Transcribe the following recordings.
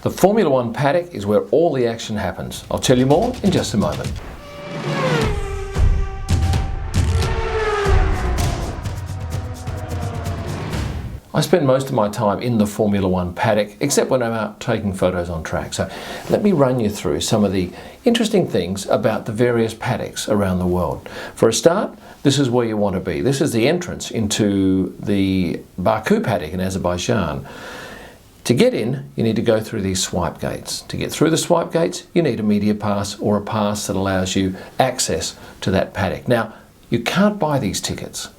The Formula One paddock is where all the action happens. I'll tell you more in just a moment. I spend most of my time in the Formula One paddock, except when I'm out taking photos on track. So let me run you through some of the interesting things about the various paddocks around the world. For a start, this is where you want to be. This is the entrance into the Baku Paddock in Azerbaijan. To get in, you need to go through these swipe gates. To get through the swipe gates, you need a media pass or a pass that allows you access to that paddock. Now, you can't buy these tickets.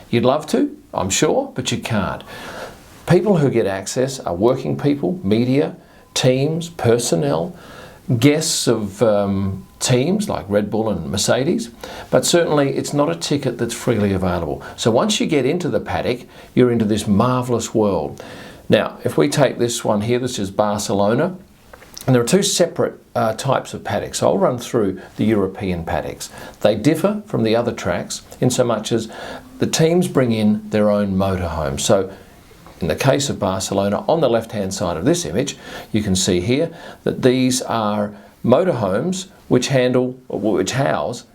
You'd love to, I'm sure, but you can't. People who get access are working people, media, teams, personnel, guests of teams like Red Bull and Mercedes, but certainly it's not a ticket that's freely available. So once you get into the paddock, you're into this marvellous world. Now, if we take this one here, this is Barcelona, and there are two separate types of paddocks. So I'll run through the European paddocks. They differ from the other tracks in so much as the teams bring in their own motorhome. So in the case of Barcelona, on the left-hand side of this image, you can see here that these are motorhomes which house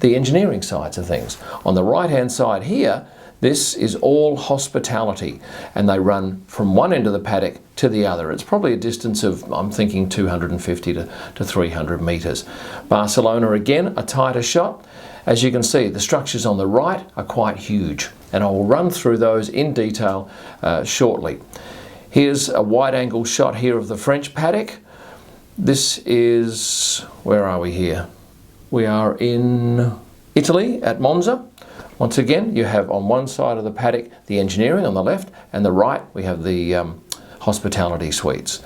the engineering sides of things. On the right-hand side here, this is all hospitality, and they run from one end of the paddock to the other. It's probably a distance of, I'm thinking, 250 to 300 metres. Barcelona, again, a tighter shot. As you can see, the structures on the right are quite huge, and I will run through those in detail shortly. Here's a wide-angle shot here of the French Paddock. This is, where are we here? We are in Italy at Monza. Once again, you have on one side of the paddock the engineering on the left, and the right we have the hospitality suites.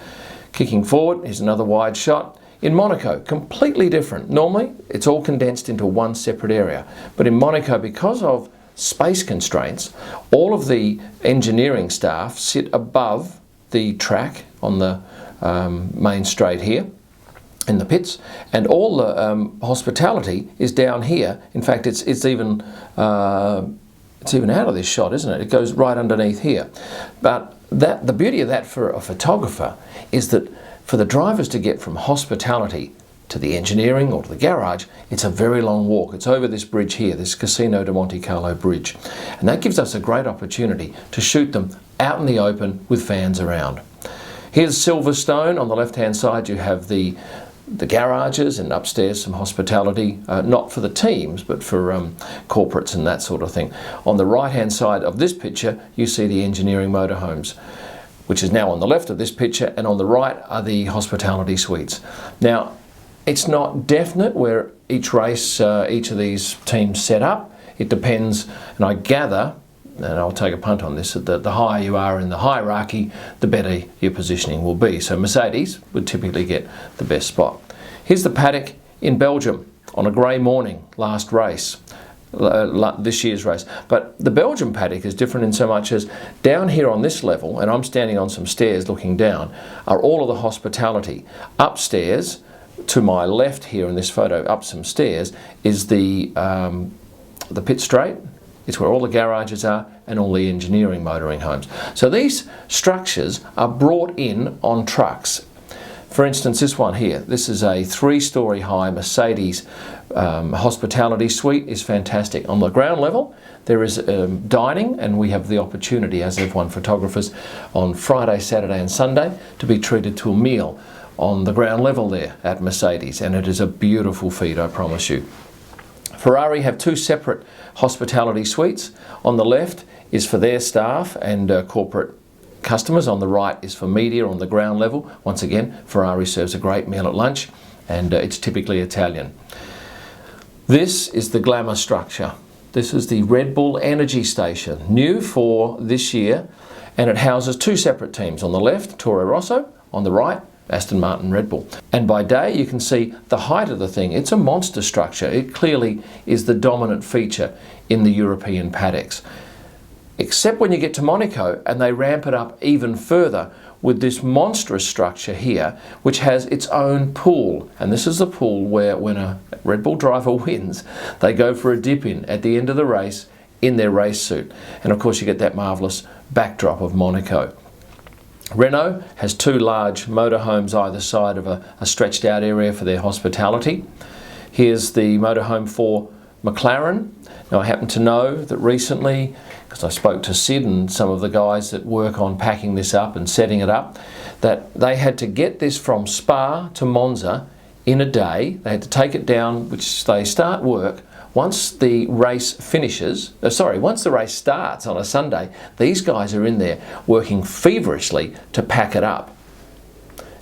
Kicking forward, here's another wide shot. In Monaco, completely different. Normally, it's all condensed into one separate area. But in Monaco, because of space constraints, all of the engineering staff sit above the track on the main straight here in the pits, and all the hospitality is down here. In fact, it's even out of this shot, isn't it? It goes right underneath here. But the beauty of that for a photographer is that for the drivers to get from hospitality to the engineering or to the garage, it's a very long walk. It's over this bridge here, this Casino de Monte Carlo bridge. And that gives us a great opportunity to shoot them out in the open with fans around. Here's Silverstone. On the left-hand side, you have the garages, and upstairs some hospitality, not for the teams, but for corporates and that sort of thing. On the right-hand side of this picture, you see the engineering motorhomes, which is now on the left of this picture, and on the right are the hospitality suites. Now, it's not definite where each race, each of these teams set up. It depends, and I gather, and I'll take a punt on this, that the higher you are in the hierarchy, the better your positioning will be. So Mercedes would typically get the best spot. Here's the paddock in Belgium on a grey morning, last race. This year's race. But the Belgium Paddock is different in so much as down here on this level, and I'm standing on some stairs looking down, are all of the hospitality. Upstairs, to my left here in this photo, up some stairs, is the pit straight. It's where all the garages are and all the engineering motoring homes. So these structures are brought in on trucks. For instance, this one here, this is a 3-story high Mercedes hospitality suite, is fantastic. On the ground level, there is dining, and we have the opportunity as F1 photographers on Friday, Saturday and Sunday to be treated to a meal on the ground level there at Mercedes, and it is a beautiful feed, I promise you. Ferrari have 2 separate hospitality suites. On the left is for their staff and corporate customers. On the right is for media on the ground level. Once again, Ferrari serves a great meal at lunch, and it's typically Italian. This is the glamour structure. This is the Red Bull Energy Station, new for this year, and it houses 2 separate teams. On the left, Toro Rosso. On the right, Aston Martin Red Bull. And by day you can see the height of the thing. It's a monster structure. It clearly is the dominant feature in the European paddocks. Except when you get to Monaco and they ramp it up even further with this monstrous structure here, which has its own pool. And this is the pool where when a Red Bull driver wins, they go for a dip in at the end of the race in their race suit. And of course you get that marvellous backdrop of Monaco. Renault has two large motorhomes either side of a stretched out area for their hospitality. Here's the motorhome for Mclaren. Now, I happen to know that recently, because I spoke to Sid and some of the guys that work on packing this up and setting it up, that they had to get this from Spa to Monza in a day. They had to take it down, which they start work. Once the race once the race starts on a Sunday, these guys are in there working feverishly to pack it up.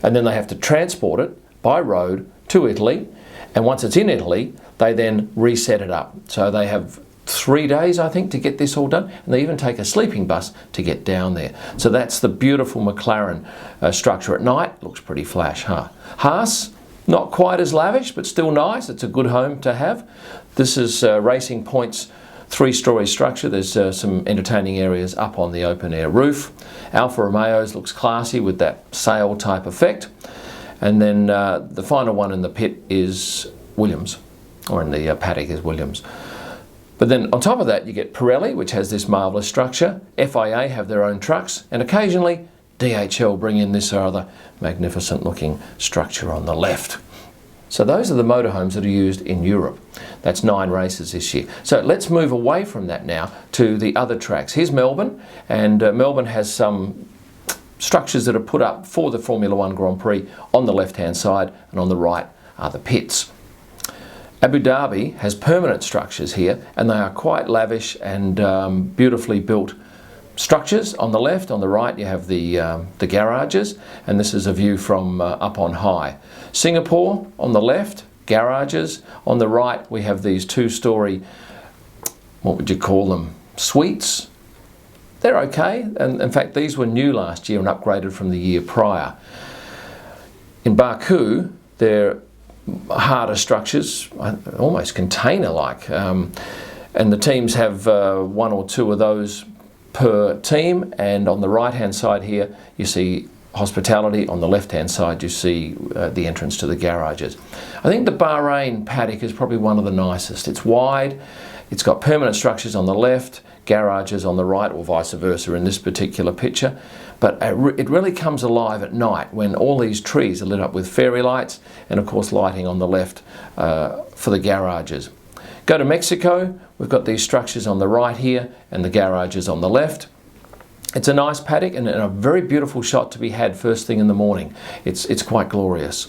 And then they have to transport it by road to Italy. And once it's in Italy, they then reset it up. So they have 3 days, I think, to get this all done. And they even take a sleeping bus to get down there. So that's the beautiful Mclaren structure. At night, looks pretty flash, huh? Haas, not quite as lavish, but still nice. It's a good home to have. This is Racing Point's 3-story structure. There's some entertaining areas up on the open air roof. Alfa Romeo's looks classy with that sail type effect. And then the final one in the pit is Williams, or in the paddock is Williams. But then on top of that you get Pirelli, which has this marvellous structure. FIA have their own trucks, and occasionally DHL bring in this or other magnificent looking structure on the left. So those are the motorhomes that are used in Europe. That's 9 races this year. So let's move away from that now to the other tracks. Here's Melbourne, and Melbourne has some structures that are put up for the Formula 1 Grand Prix on the left-hand side, and on the right are the pits. Abu Dhabi has permanent structures here, and they are quite lavish and beautifully built structures. On the left, on the right you have the garages, and this is a view from up on high. Singapore on the left, garages. On the right we have these 2-story, what would you call them, suites. They're okay, and in fact these were new last year and upgraded from the year prior. In Baku they're harder structures, almost container-like, and the teams have 1 or 2 of those per team. And on the right hand side here you see hospitality, on the left hand side you see the entrance to the garages. I think the Bahrain Paddock is probably one of the nicest. It's wide, it's got permanent structures on the left, garages on the right, or vice versa in this particular picture, but it really comes alive at night when all these trees are lit up with fairy lights, and of course lighting on the left for the garages. Go to Mexico, we've got these structures on the right here and the garages on the left. It's a nice paddock and a very beautiful shot to be had first thing in the morning. It's quite glorious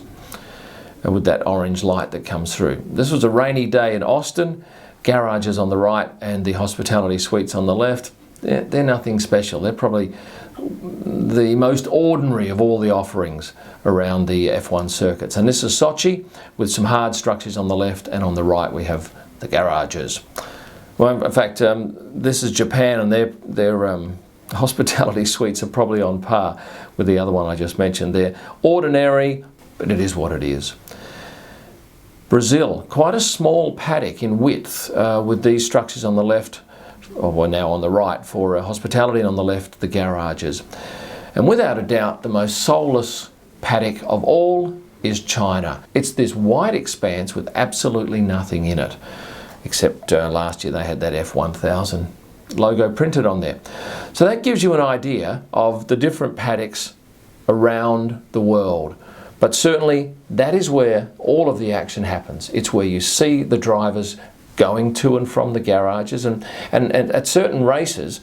with that orange light that comes through. This was a rainy day in Austin. Garages on the right and the hospitality suites on the left. They're nothing special. They're probably the most ordinary of all the offerings around the F1 circuits. And this is Sochi with some hard structures on the left, and on the right we have the garages. Well, in fact, this is Japan, and their hospitality suites are probably on par with the other one I just mentioned. They're ordinary, but it is what it is. Brazil, quite a small paddock in width with these structures on the left, or now on the right for hospitality, and on the left the garages. And without a doubt the most soulless paddock of all is China. It's this wide expanse with absolutely nothing in it, except last year they had that F1000 logo printed on there. So that gives you an idea of the different paddocks around the world. But certainly that is where all of the action happens. It's where you see the drivers going to and from the garages, and at certain races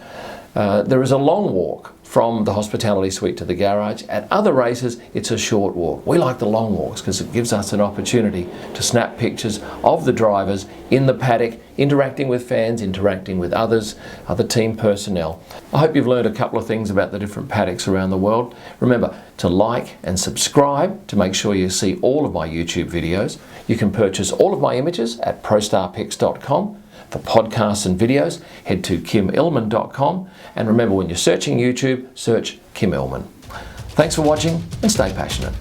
there is a long walk from the hospitality suite to the garage. At other races it's a short walk. We like the long walks because it gives us an opportunity to snap pictures of the drivers in the paddock, interacting with fans, interacting with others, other team personnel. I hope you've learned a couple of things about the different paddocks around the world. Remember to like and subscribe to make sure you see all of my YouTube videos. You can purchase all of my images at prostarpics.com. For podcasts and videos, head to kimillman.com, and remember, when you're searching YouTube, search Kim Illman. Thanks for watching, and stay passionate.